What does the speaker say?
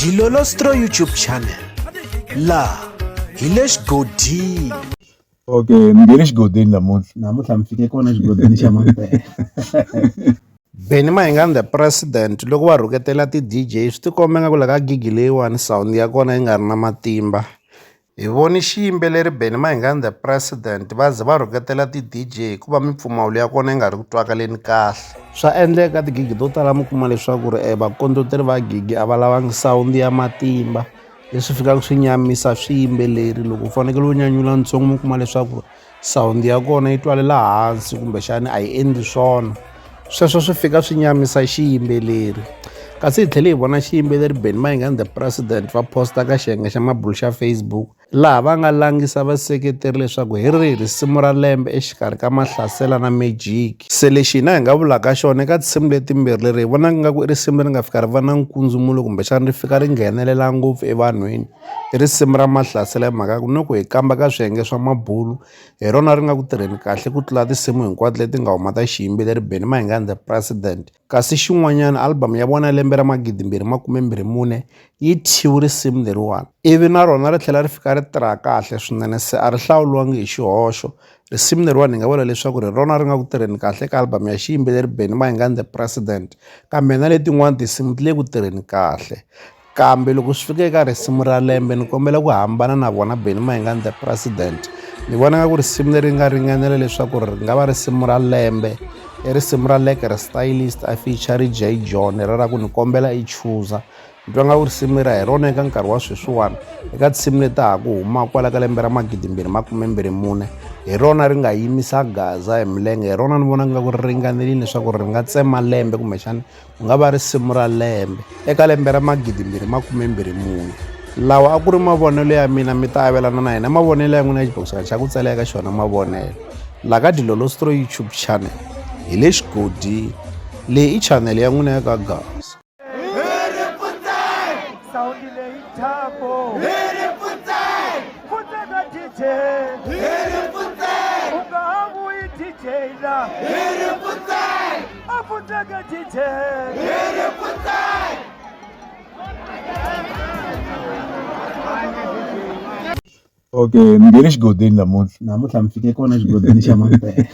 Dilolostro YouTube channel. La Hilesh Godin. Okay, ngeni xigodini namuntlha mi fike kona xigodini xa Mampela. Benny Mayengani the president loko va rhuketela ti-DJ swi tikomba nga ku la ka gigi leyiwani sound ya kona yi nga ri na matimba. Hi voni xiyimbeleri Benny Mayengani the president va ze va rhuketela ti-DJ hikuva mimpfumawulo ya kona yi nga ri ku twakaleni kahle. Swa endleka tigigi to tala mi kuma leswaku ri vakondleteri va gigi a va lavangi sound ya matimba leswi fikaka swi nyamisa swiyimbeleri. Loko u fanekele u nyanyula ntsongo mi kuma leswaku sound ya kona yi twalela hansi kumbexani a yi endli swona. Sweswo swi fika swi nyamisa xiyimbeleri. Kasi hi tlhela hi vona xiyimbeleri Benny Mayengani the president va posta ka xiyenge xa mabulu xa Facebook laha va nga langisa vaseketeri leswaku hi rihi risimu ra lembe exikarhi ka Mahlasela na Magic. Se lexi hina hi nga vulaka xona eka tinsimu letimbirhi leri hi vonaka nga ku i risimu leri nga fika ri va na nkundzumulo kumbexana ri fika ri nghenelela ngopfu evanhwini i risimu ra Mahlasela hi mhaka ku loko hi kamba ka swiyenge swa mabulu hi rona ri nga ku tirheni kahle ku tlula tinsimu hinkwato leti nga huma ta xiyimbeleri Benny Mayengani the president. Kasi xin'wanyana album ya vona lembe ra 2024 yi thyiwe risimu leriwani ivi na rona ri tlhela ri fika ri tirha kahle swinene. Se a ri hlawuliwangi hi xihoxo. Risimu leriwani hi nga vula leswaku ri rona ri nga ku tirheni kahle eka album ya xiyimbeleri Benny Mayengani the president, kambe na letin'wana tinsimu ti le ku tirheni kahle. Kambe loko swi fika eka risimu ra lembe ni kombela ku hambana na vona Benny Mayengani the president. Ni vona nga ku risimu leri nga ringanela leswaku ri nga va risimu ra lembe i risimu ra Lekere Stylist a feature J John ra ku ni kombela i chuza. Ni twa nga ku risimu ra hi rona eka nkarhi wa sweswiwani eka tinsimu leti ha ku huma kwala ka lembe ra 2024 hi rona ri nga yimisa gaza hi milenge. Hi rona ni vona nga ku ri ringanelile leswaku ri nga tsema lembe kumbexana ku nga va risimu ra lembe eka lembe ra 2024. Lawa a ku ri mavonelo ya mina mi ta avelana na hina mavonelo ya n'wina xibokisana xa ku tsala eka xona mavonelo la ka Dilolostro YouTube channel hi le xigodini. Leyi i channel ya n'wina ya ka Gasa. Okay, ngeni xigodini namuntlha mi fike kona xigodini xa Mampela.